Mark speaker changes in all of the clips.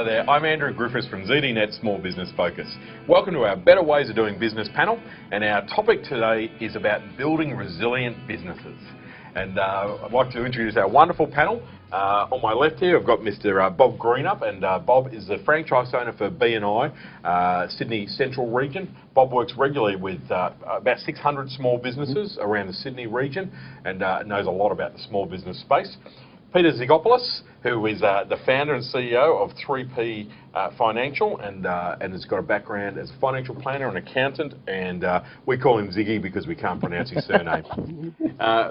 Speaker 1: Hi there, I'm Andrew Griffiths from ZDNet Small Business Focus. Welcome to our Better Ways of Doing Business panel, and our topic today is about building resilient businesses. And I'd like to introduce our wonderful panel. On my left here, I've got Mr. Bob Greenup, and Bob is the franchise owner for B&I, Sydney Central Region. Bob works regularly with about 600 small businesses around the Sydney region and knows a lot about the small business space. Peter Zigopoulos, who is the founder and CEO of 3P Financial and has got a background as a financial planner and accountant, and we call him Ziggy because we can't pronounce his surname.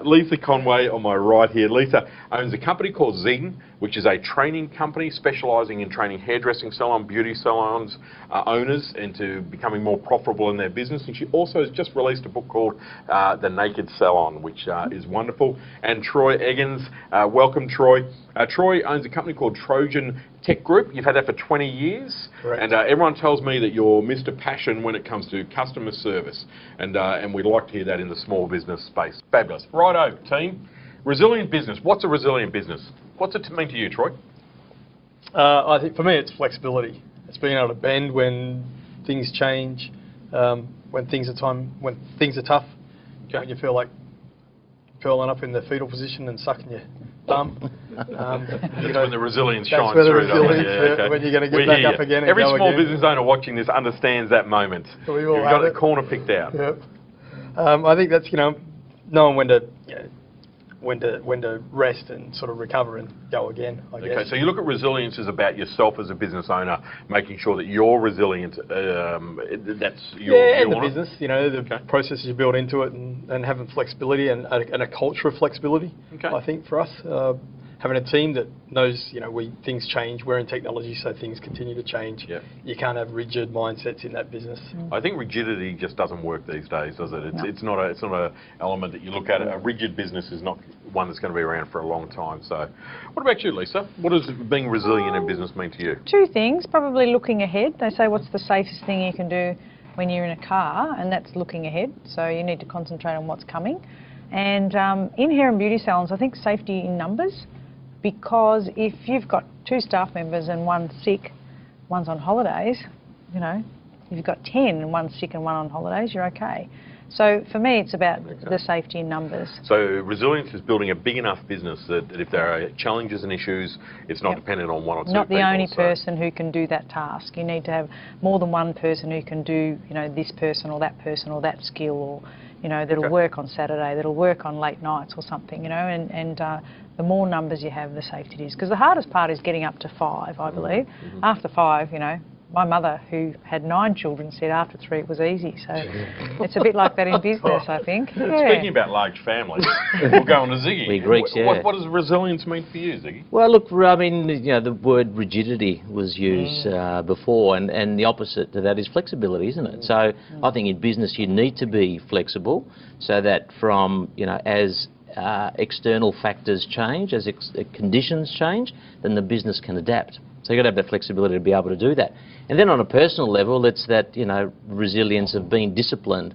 Speaker 1: Lisa Conway on my right here. Lisa owns a company called Ziggy, which is a training company specialising in training hairdressing salon, beauty salons owners into becoming more profitable in their business. And she also has just released a book called The Naked Salon, which is wonderful. And Troy Eggins, welcome Troy. Troy owns a company called Trojan Tech Group. You've had that for 20 years. Correct. And everyone tells me that you're Mr. Passion when it comes to customer service, and we'd like to hear that in the small business space. Fabulous. Righto, team. Resilient business. What's a resilient business? What's it mean to you, Troy?
Speaker 2: I think for me it's flexibility. It's being able to bend when things change, when things are tough, when you feel like curling up in the fetal position and sucking your thumb.
Speaker 1: That's when the resilience shines
Speaker 2: through.
Speaker 1: That's where the
Speaker 2: resilience, when you're going to get back up again and
Speaker 1: Every
Speaker 2: go
Speaker 1: small
Speaker 2: again.
Speaker 1: business owner watching this understands that moment.
Speaker 2: We all
Speaker 1: You've got the corner picked out.
Speaker 2: Yep. I think that's, knowing when to rest and sort of recover and go again, I guess.
Speaker 1: Okay, so you look at resilience as about yourself as a business owner, making sure that you're resilient. That's your
Speaker 2: and the business, the processes you build into it, and having flexibility and a culture of flexibility. Okay. I think for us, having a team that knows, things change. We're in technology, so things continue to change. Yep. You can't have rigid mindsets in that business. I think rigidity just doesn't work these days, does it? It's not a element that you look at. A rigid business is not one that's going to be around for a long time. So, what about you, Lisa? What does being resilient in business mean to you?
Speaker 3: Two things. Probably looking ahead. They say, what's the safest thing you can do when you're in a car? And that's looking ahead. So you need to concentrate on what's coming. And in hair and beauty salons, I think safety in numbers. Because if you've got 2 staff members and one's sick, one's on holidays, if you've got 10 and one's sick and one on holidays, you're okay. So for me, it's about the safety in numbers. So resilience is building a big enough business that if there are challenges and issues, it's not dependent on one or two people. Not the only person who can do that task. You need to have more than one person who can do, this person or that skill, or that'll work on Saturday, that'll work on late nights or something, and the more numbers you have, the safer it is. Because the hardest part is getting up to 5, I believe. Mm-hmm. After 5, my mother, who had 9 children, said after 3 it was easy. So it's a bit like that in business, I think. Yeah.
Speaker 1: Speaking about large families, we'll go on to Ziggy.
Speaker 4: We Greeks,
Speaker 1: what does resilience mean for you, Ziggy?
Speaker 4: Well, look, I mean, the word rigidity was used before, and the opposite to that is flexibility, isn't it? So I think in business you need to be flexible, so that from, as external factors change, as conditions change, then the business can adapt. So you've got to have that flexibility to be able to do that. And then on a personal level, it's that, resilience of being disciplined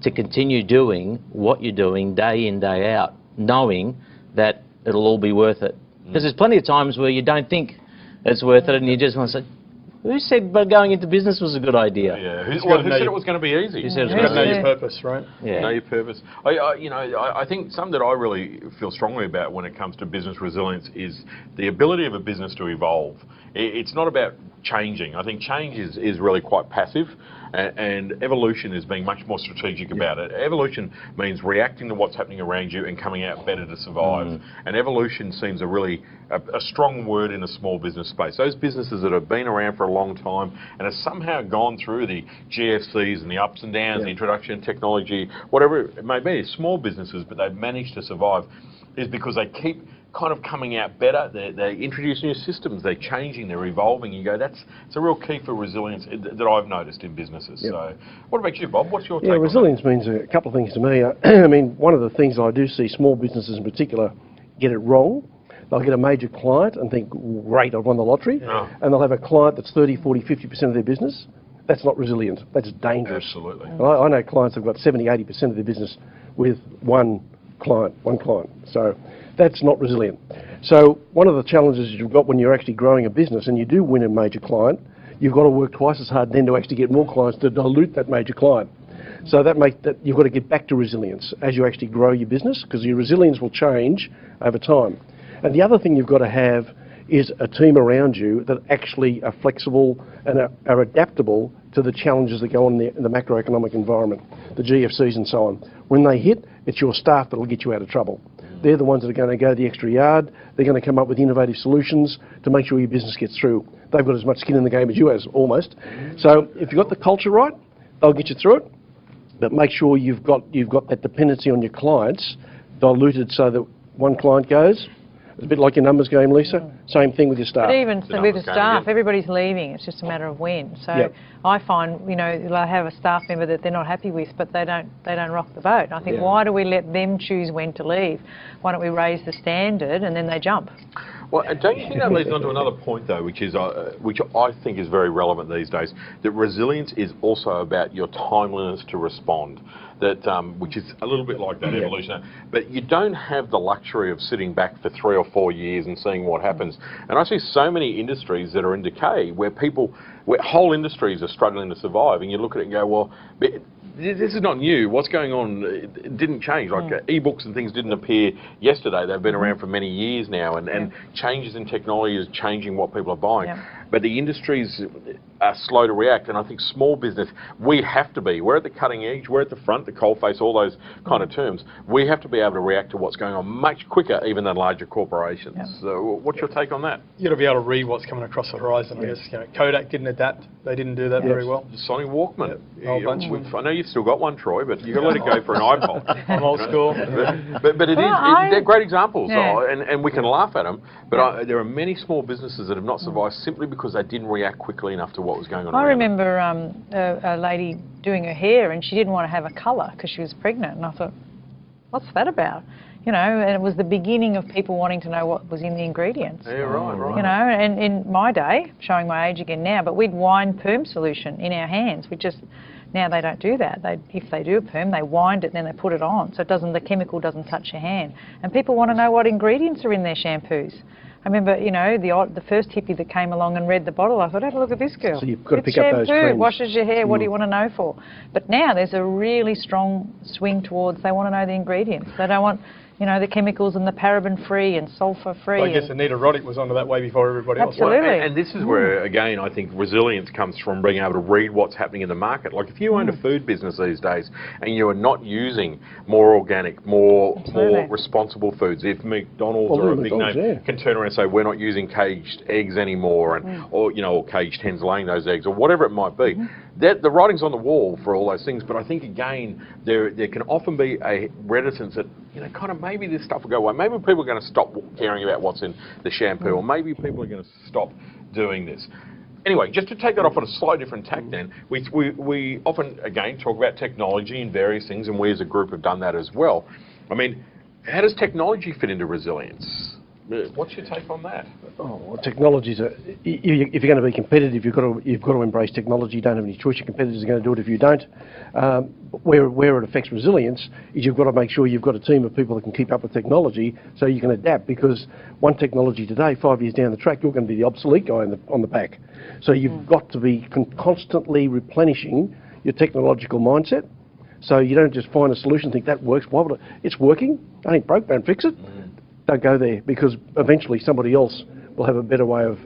Speaker 4: to continue doing what you're doing day in, day out, knowing that it'll all be worth it. Because there's plenty of times where you don't think it's worth it and you just want to say, who said going into business was a good idea?
Speaker 1: Yeah, who said it was going to be easy?
Speaker 2: Who said it was going to know your purpose, right?
Speaker 1: Yeah. Know your purpose. I think something that I really feel strongly about when it comes to business resilience is the ability of a business to evolve. It's not about changing. I think change is really quite passive, and evolution is being much more strategic about it. Evolution means reacting to what's happening around you and coming out better to survive. And evolution seems a strong word in a small business space. Those businesses that have been around for a long time and have somehow gone through the GFCs and the ups and downs, the introduction of technology, whatever it may be, small businesses, but they've managed to survive, is because they keep kind of coming out better. They're introducing new systems, they're changing, they're evolving. You go, it's a real key for resilience that I've noticed in businesses. Yep. So what about you, Bob? What's your take on
Speaker 5: resilience means a couple of things to me. I mean, one of the things I do see small businesses in particular get it wrong. They'll get a major client and think, great, I've won the lottery. Yeah. And they'll have a client that's 30, 40, 50% of their business. That's not resilient. That's dangerous.
Speaker 1: Absolutely.
Speaker 5: I know clients have got 70, 80% of their business with one client, one client. So that's not resilient. So one of the challenges you've got when you're actually growing a business and you do win a major client, you've got to work twice as hard then to actually get more clients to dilute that major client. So that makes that you've got to get back to resilience as you actually grow your business, because your resilience will change over time. And the other thing you've got to have is a team around you that actually are flexible and are adaptable to the challenges that go on in the macroeconomic environment, the GFCs and so on. When they hit, it's your staff that will get you out of trouble. They're the ones that are going to go the extra yard. They're going to come up with innovative solutions to make sure your business gets through. They've got as much skin in the game as you has, almost. So if you've got the culture right, they'll get you through it. But make sure you've got that dependency on your clients diluted so that one client goes. It's a bit like your numbers game, Lisa. Same thing with your staff.
Speaker 3: But even with the staff, everybody's leaving. It's just a matter of when. So I find, you know, I have a staff member that they're not happy with, but they don't rock the boat. I think, why do we let them choose when to leave? Why don't we raise the standard and then they jump?
Speaker 1: Well, don't you think that leads on to another point, though, which I think is very relevant these days, that resilience is also about your timeliness to respond, which is a little bit like that evolution. But you don't have the luxury of sitting back for 3 or 4 years and seeing what happens. And I see so many industries that are in decay where whole industries are struggling to survive, and you look at it and go, well, this is not new. What's going on? It didn't change. Like e-books and things didn't appear yesterday. They've been around for many years now, and changes in technology is changing what people are buying. But the industries are slow to react, and I think small business, we have to be. We're at the cutting edge, we're at the front, the coalface, all those kind of terms. We have to be able to react to what's going on much quicker even than larger corporations. So what's your take on that?
Speaker 2: You've got to be able to read what's coming across the horizon, I guess. You know, Kodak didn't adapt. They didn't do that very well.
Speaker 1: The Sonic Walkman. I know you've still got one, Troy, but you've got to let it go for an iPod.
Speaker 2: I'm old school.
Speaker 1: But they're great examples, and we can laugh at them, but there are many small businesses that have not survived simply because they didn't react quickly enough to what was going on.
Speaker 3: I remember a lady doing her hair, and she didn't want to have a colour because she was pregnant, and I thought, what's that about? You know, and it was the beginning of people wanting to know what was in the ingredients.
Speaker 1: Yeah, right.
Speaker 3: You know, and in my day, showing my age again now, but we'd wind perm solution in our hands. Now they don't do that. If they do a perm, they wind it, then they put it on, so the chemical doesn't touch your hand. And people want to know what ingredients are in their shampoos. I remember, you know, the first hippie that came along and read the bottle, I thought, have a look at this girl.
Speaker 5: So you've got to pick up those trends.
Speaker 3: Washes your hair, what do you want to know for? But now there's a really strong swing towards they want to know the ingredients. They don't want, you know, the chemicals and the paraben-free and sulfur-free.
Speaker 2: Well, I guess Anita Roddick was onto that way before everybody else.
Speaker 3: Absolutely.
Speaker 1: Well, and this is where, again, I think resilience comes from being able to read what's happening in the market. Like if you own a food business these days and you are not using more organic, more responsible foods, if McDonald's or a big name can turn around and say we're not using caged eggs anymore, or caged hens laying those eggs, or whatever it might be, the writing's on the wall for all those things. But I think again there can often be a reticence that, you know, kind of maybe this stuff will go away. Maybe people are going to stop caring about what's in the shampoo, or maybe people are going to stop doing this. Anyway, just to take that off on a slightly different tack then, we often, again, talk about technology and various things, and we as a group have done that as well. I mean, how does technology fit into resilience? What's your take on that?
Speaker 5: Oh, well, technology's if you're going to be competitive, you've got to embrace technology. You don't have any choice. Your competitors are going to do it if you don't. Where it affects resilience is you've got to make sure you've got a team of people that can keep up with technology, so you can adapt. Because one technology today, 5 years down the track, you're going to be the obsolete guy on the back. So you've got to be constantly replenishing your technological mindset. So you don't just find a solution and think that works. Why would it? It's working. It ain't broke. Don't fix it. Don't go there, because eventually somebody else will have a better way of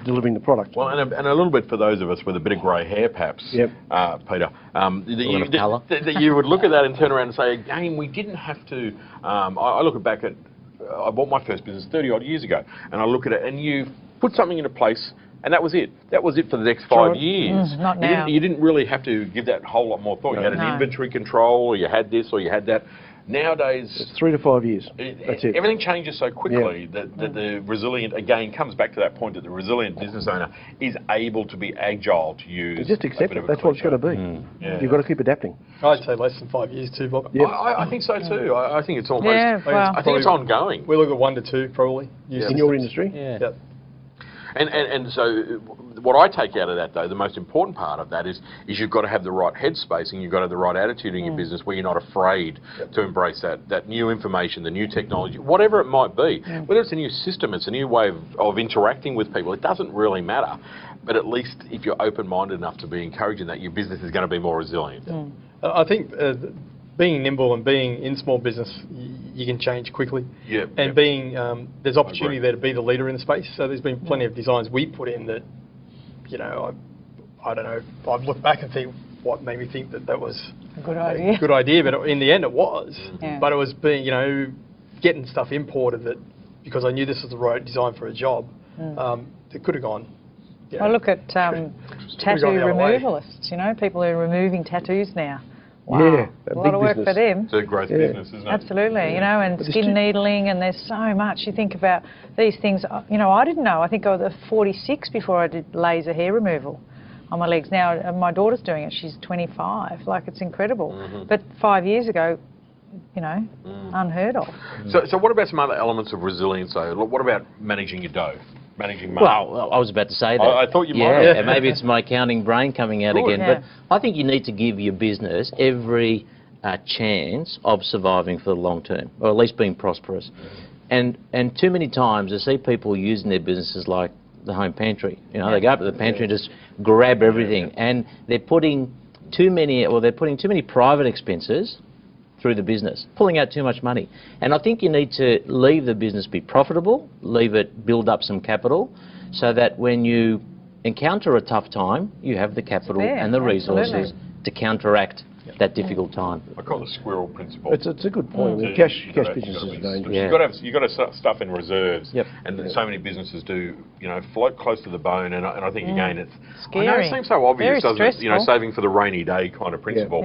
Speaker 5: delivering the product.
Speaker 1: Well, and a little bit for those of us with a bit of grey hair, perhaps, Peter, that you would look at that and turn around and say, again, we didn't have to. I look back at, I bought my first business 30 odd years ago, and I look at it, and you put something into place, and that was it. That was it for the next 5 years.
Speaker 3: Not now.
Speaker 1: You didn't really have to give that a whole lot more thought. You had an inventory control, or you had this, or you had that. Nowadays,
Speaker 5: it's 3 to 5 years. That's it.
Speaker 1: Everything changes so quickly that the resilient, again, comes back to that point that the resilient business owner is able to be agile to use.
Speaker 5: Just accept it. That's what it's going to be. You've got to keep adapting.
Speaker 2: I'd say less than 5 years too, Bob.
Speaker 1: I think so too. I think it's almost. I think it's ongoing.
Speaker 2: We look at 1 to 2 probably.
Speaker 5: In your industry.
Speaker 2: Yep.
Speaker 1: And so what I take out of that, though, the most important part of that is you've got to have the right headspace and you've got to have the right attitude in your business where you're not afraid to embrace that new information, the new technology, whatever it might be. Whether it's a new system, it's a new way of interacting with people, it doesn't really matter. But at least if you're open-minded enough to be encouraging that, your business is going to be more resilient.
Speaker 2: I think being nimble and being in small business, you can change quickly. And being there's opportunity there to be the leader in the space. So there's been plenty of designs we put in that, you know, I don't know. I've looked back and think what made me think that was
Speaker 3: a good idea.
Speaker 2: Good idea, but in the end it was. But it was being, you know, getting stuff imported that because I knew this was the right design for a job. It could have gone.
Speaker 3: Well, look at tattoo removalists. You know, people who are removing tattoos now. Wow,
Speaker 5: Yeah,
Speaker 3: a lot of work for them.
Speaker 1: It's a growth business, isn't it?
Speaker 3: Absolutely, you know, and skin needling, and there's so much. You think about these things, you know, I didn't know. I think I was 46 before I did laser hair removal on my legs. Now my daughter's doing it, she's 25, like it's incredible. But 5 years ago, you know, unheard of.
Speaker 1: So what about some other elements of resilience though? What about managing your dough? Managing money?
Speaker 4: Well, I was about to say that.
Speaker 1: I thought you might.
Speaker 4: Yeah, maybe it's my accounting brain coming out again. But I think you need to give your business every chance of surviving for the long term, or at least being prosperous. And too many times I see people using their businesses like the home pantry. You know, they go up to the pantry and just grab everything, and they're putting too many private expenses through the business, pulling out too much money. And I think you need to leave the business be profitable, leave it build up some capital, so that when you encounter a tough time, you have the capital and the resources to counteract that difficult time.
Speaker 1: I call it the squirrel principle.
Speaker 5: It's a good point. I mean, cash business is dangerous.
Speaker 1: You've got to stuff in reserves, and so many businesses do, you know, float close to the bone. And I think again, it's
Speaker 3: scary.
Speaker 1: I know it seems so obvious, doesn't it? You know,
Speaker 3: stressful.
Speaker 1: saving for the rainy day kind of principle.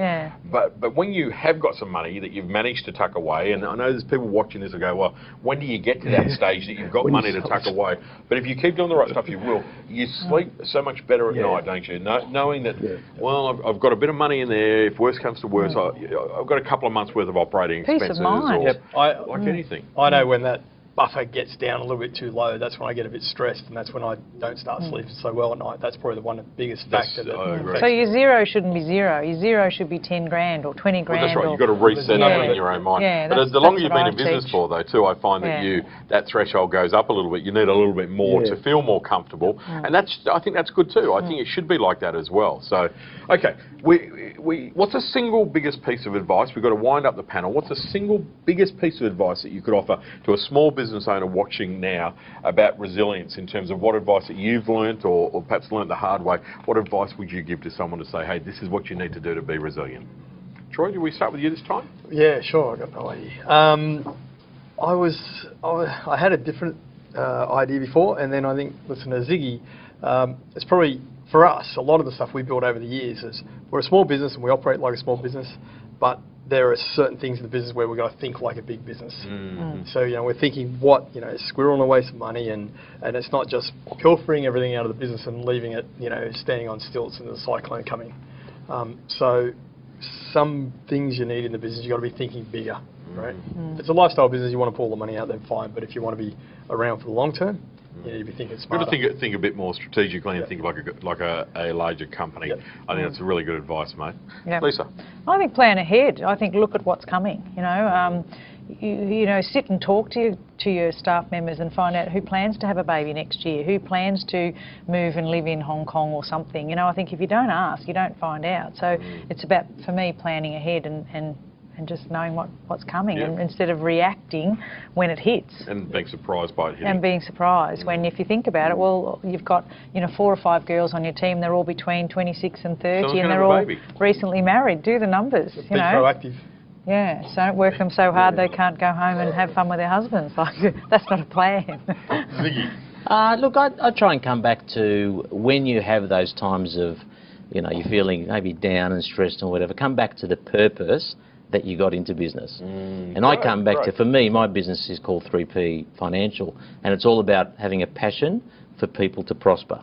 Speaker 1: But when you have got some money that you've managed to tuck away, and I know there's people watching this and go, well, when do you get to that stage that you've got money to tuck away? But if you keep doing the right stuff, you will. You sleep so much better at night, don't you? Knowing that, well, I've got a bit of money in there. If worse comes to worse, I've got a couple of months worth of operating expenses.
Speaker 3: Peace of mind.
Speaker 1: Or like anything.
Speaker 2: I know when that buffer gets down a little bit too low, that's when I get a bit stressed, and that's when I don't start sleeping so well at night. That's probably the biggest factor.
Speaker 3: So your zero shouldn't be zero. Your zero should be 10 grand or 20 grand.
Speaker 1: Well, that's right. You've got to reset up in your own mind. But the longer you've been in business for, though, too, I find that that threshold goes up a little bit. You need a little bit more to feel more comfortable, and I think that's good too. I think it should be like that as well. So, okay, what's the single biggest piece of advice? We've got to wind up the panel. What's the single biggest piece of advice that you could offer to a small business owner watching now about resilience in terms of what advice that you've learnt or perhaps learnt the hard way? What advice would you give to someone to say, hey, this is what you need to do to be resilient? Troy, do we start with you this time?
Speaker 2: Yeah, sure. I got no idea. I had a different idea before, and then I think listening to Ziggy, it's probably for us a lot of the stuff we built over the years is we're a small business and we operate like a small business, but there are certain things in the business where we've got to think like a big business. So, you know, we're thinking squirreling away some money, and it's not just pilfering everything out of the business and leaving it, you know, standing on stilts and the cyclone coming. So some things you need in the business, you've got to be thinking bigger, right? If it's a lifestyle business, you want to pull the money out, then fine. But if you want to be around for the long term, you need to be thinking smarter.
Speaker 1: You've got to think a bit more strategically and think like a larger company. I think that's really good advice, mate. Lisa?
Speaker 3: I think plan ahead. I think look at what's coming. You know, you know, sit and talk to your staff members and find out who plans to have a baby next year, who plans to move and live in Hong Kong or something. You know, I think if you don't ask, you don't find out. So it's about, for me, planning ahead and just knowing what's coming, and instead of reacting when it hits. And
Speaker 1: being surprised by it hitting.
Speaker 3: And being surprised when, if you think about it, well, you've got, you know, 4 or 5 girls on your team, they're all between 26 and 30, and they're all recently married. Do the numbers, you know.
Speaker 2: Proactive.
Speaker 3: Yeah, so don't work them so hard they can't go home and have fun with their husbands. Like, that's not a plan.
Speaker 1: Ziggy?
Speaker 4: Look, I try and come back to when you have those times of, you know, you're feeling maybe down and stressed or whatever, come back to the purpose that you got into business. And I come back to, for me, my business is called 3P Financial, and it's all about having a passion for people to prosper.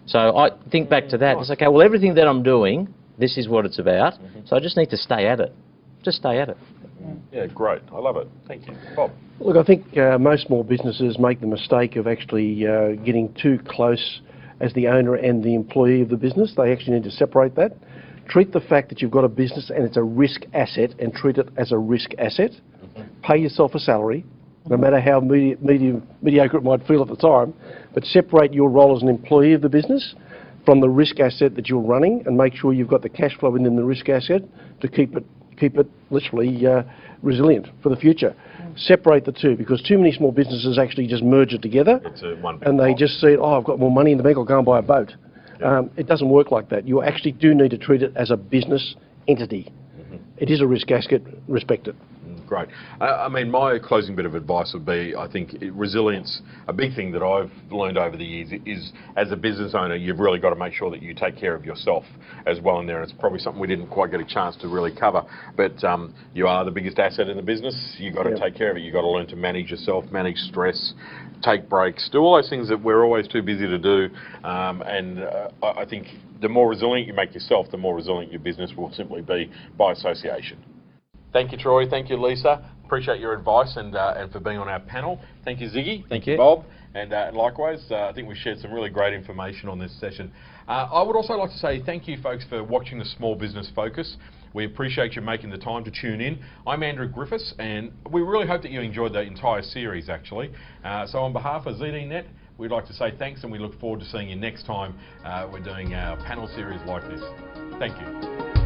Speaker 4: So I think back to that. It's okay, well, everything that I'm doing, this is what it's about, so I just need to stay at it. Just stay at it.
Speaker 1: Yeah, great. I love it. Thank you. Bob?
Speaker 5: Look, I think most small businesses make the mistake of actually getting too close as the owner and the employee of the business. They actually need to separate that. Treat the fact that you've got a business and it's a risk asset, and treat it as a risk asset. Pay yourself a salary, no matter how mediocre it might feel at the time, but separate your role as an employee of the business from the risk asset that you're running, and make sure you've got the cash flow within the risk asset to keep it literally resilient for the future. Separate the two, because too many small businesses actually just merge it together, and they just see, oh, I've got more money in the bank, I'll go and buy a boat. It doesn't work like that. You actually do need to treat it as a business entity. It is a risk asset, respect it.
Speaker 1: Great. I mean, my closing bit of advice would be, I think resilience, a big thing that I've learned over the years is, as a business owner, you've really got to make sure that you take care of yourself as well in there. And it's probably something we didn't quite get a chance to really cover, but you are the biggest asset in the business. You've got to take care of it. You've got to learn to manage yourself, manage stress, take breaks, do all those things that we're always too busy to do. I think the more resilient you make yourself, the more resilient your business will simply be by association. Thank you, Troy. Thank you, Lisa. Appreciate your advice and for being on our panel. Thank you, Ziggy. Thank you, Bob. And likewise, I think we shared some really great information on this session. I would also like to say thank you, folks, for watching the Small Business Focus. We appreciate you making the time to tune in. I'm Andrew Griffiths, and we really hope that you enjoyed the entire series, actually. So on behalf of ZDNet, we'd like to say thanks, and we look forward to seeing you next time we're doing our panel series like this. Thank you.